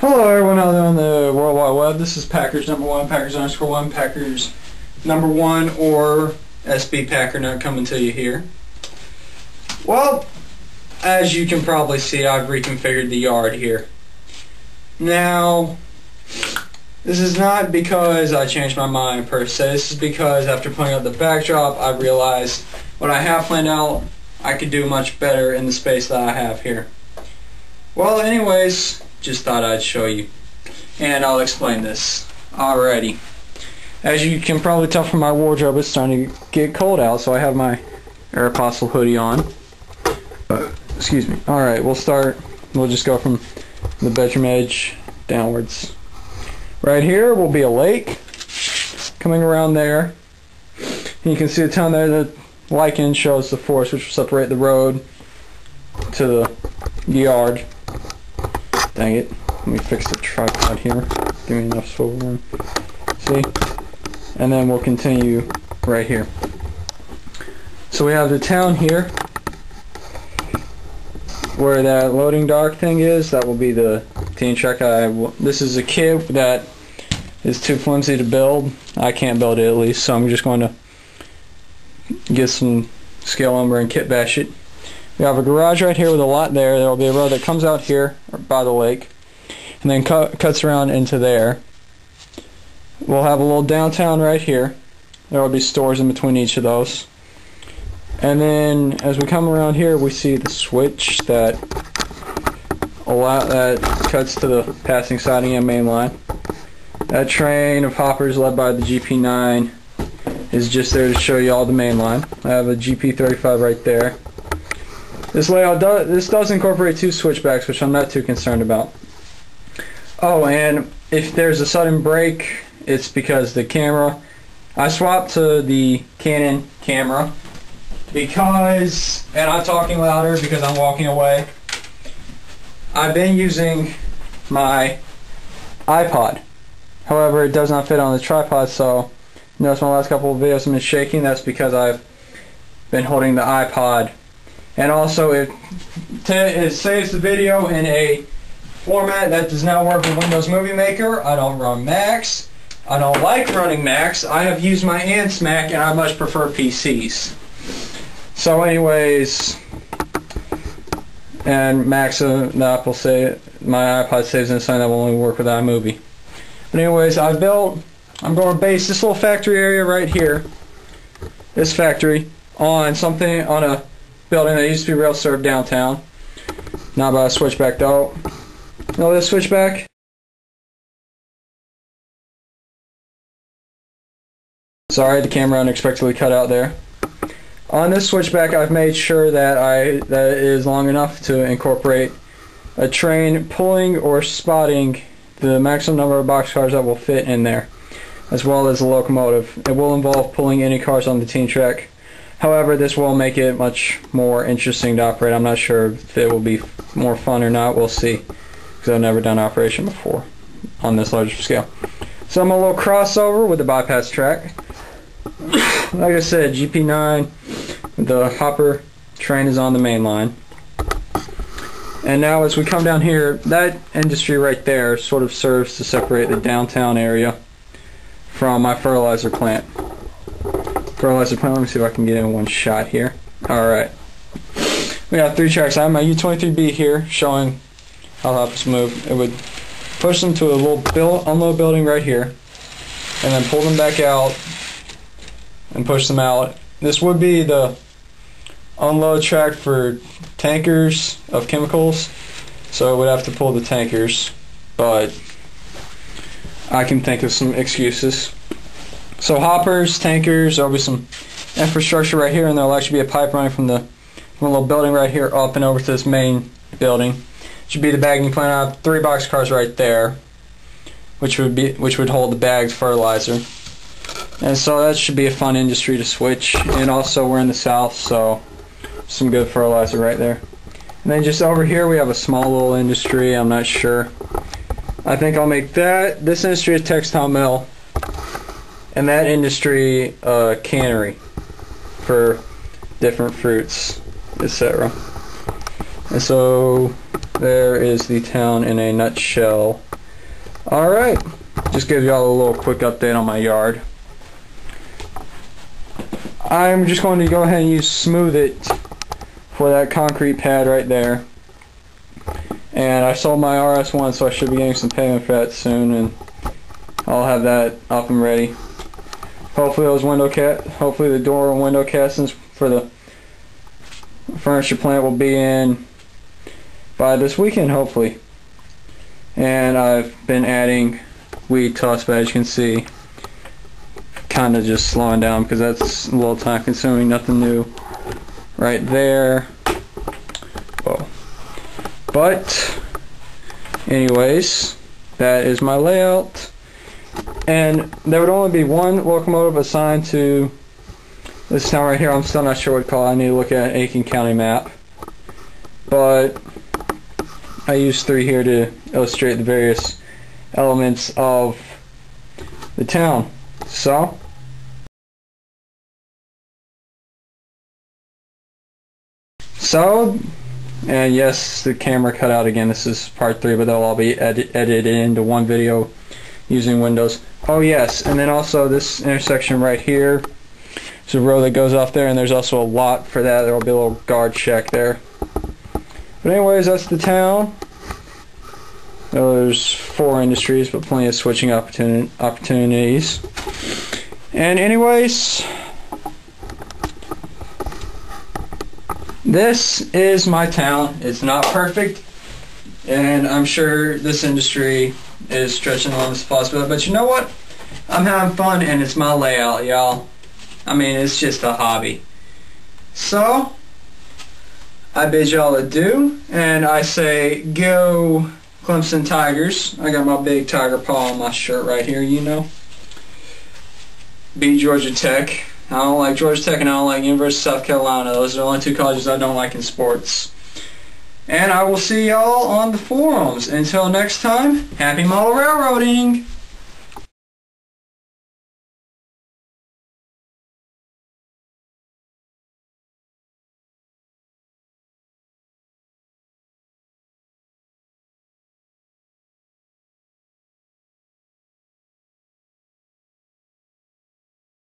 Hello everyone out there on the World Wide Web. This is Packers number one, Packers underscore one, Packers number one, or SB Packer Nut coming to you here. Well, as you can probably see, I've reconfigured the yard here. Now, this is not because I changed my mind per se. This is because after putting out the backdrop, I realized what I have planned out, I could do much better in the space that I have here. Well, anyways, just thought I'd show you, and I'll explain this. Alrighty. As you can probably tell from my wardrobe, it's starting to get cold out, so I have my Air Apostle hoodie on. Excuse me. Alright, we'll just go from the bedroom edge downwards. Right here will be a lake coming around there. And you can see the town there. The lichen shows the forest, which will separate the road to the yard. Dang it. Let me fix the tripod here. Give me enough swivel room. See? And then we'll continue right here. So we have the town here, where that loading dock thing is. That will be the teen track. This is a kit that is too flimsy to build. I can't build it at least, so I'm just going to get some scale lumber and kit bash it. We have a garage right here with a lot there. There will be a road that comes out here by the lake and then cuts around into there. We'll have a little downtown right here. There will be stores in between each of those. And then as we come around here, we see the switch that cuts to the passing siding and main line. That train of hoppers led by the GP9 is just there to show you all the main line. I have a GP35 right there. This layout does incorporate two switchbacks, which I'm not too concerned about. Oh, and if there's a sudden break, it's because the camera, I swapped to the Canon camera because, and I'm talking louder because I'm walking away, I've been using my iPod. However, it does not fit on the tripod, so notice my last couple of videos have been shaking. That's because I've been holding the iPod. And also it saves the video in a format that does not work with Windows Movie Maker. I don't run Macs. I don't like running Macs. I have used my aunt's Mac and I much prefer PCs. So anyways, and Macs, the Apple say my iPod saves in something that will only work with iMovie. But anyways, I'm going to base this little factory area right here, this factory, on a building that used to be rail served downtown. Not by a switchback though. Know this switchback? Sorry, the camera unexpectedly cut out there. On this switchback, I've made sure that it is long enough to incorporate a train pulling or spotting the maximum number of boxcars that will fit in there, as well as the locomotive. It will involve pulling any cars on the teen track. However, this will make it much more interesting to operate. I'm not sure if it will be more fun or not. We'll see, because I've never done operation before on this large scale. So I'm a little crossover with the bypass track. Like I said, GP9, the hopper train is on the main line. And now as we come down here, that industry right there sort of serves to separate the downtown area from my fertilizer plant. Let me see if I can get in one shot here. Alright. We got three tracks. I have my U23B here showing how hoppers move. It would push them to a little unload building right here and then pull them back out and push them out. This would be the unload track for tankers of chemicals, so it would have to pull the tankers, but I can think of some excuses. So hoppers, tankers, there'll be some infrastructure right here, and there'll actually be a pipe running from a little building right here up and over to this main building. It should be the bagging plant. I have 3 boxcars right there, which would hold the bagged fertilizer. And so that should be a fun industry to switch. And also we're in the south, so some good fertilizer right there. And then just over here we have a small little industry. I'm not sure. I think I'll make this industry a textile mill, and that industry cannery for different fruits, etc. And so there is the town in a nutshell. Alright, just give y'all a little quick update on my yard. I'm just going to go ahead and use Smooth It for that concrete pad right there. And I sold my RS1, so I should be getting some payment for that soon, and I'll have that up and ready. Hopefully hopefully the door and window castings for the furniture plant will be in by this weekend, hopefully. And I've been adding weed toss, but as you can see, kind of just slowing down because that's a little time consuming. Nothing new right there. Whoa. But anyways, that is my layout. And there would only be one locomotive assigned to this town right here. I'm still not sure what to call it. I need to look at an Aiken County map. But I used 3 here to illustrate the various elements of the town. And yes, the camera cut out again. This is part 3, but they'll all be edited into one video using Windows. Oh yes, and then also this intersection right here. There's a road that goes off there, and there's also a lot for that. There will be a little guard shack there. But anyways, that's the town. There's 4 industries, but plenty of switching opportunities. And anyways, this is my town. It's not perfect, and I'm sure this industry is stretching the limits of possibility, but you know what? I'm having fun, and it's my layout, y'all. I mean, it's just a hobby. So, I bid y'all adieu, and I say go Clemson Tigers. I got my big tiger paw on my shirt right here, you know. Beat Georgia Tech. I don't like Georgia Tech, and I don't like University of South Carolina. Those are the only 2 colleges I don't like in sports. And I will see y'all on the forums. Until next time, happy model railroading!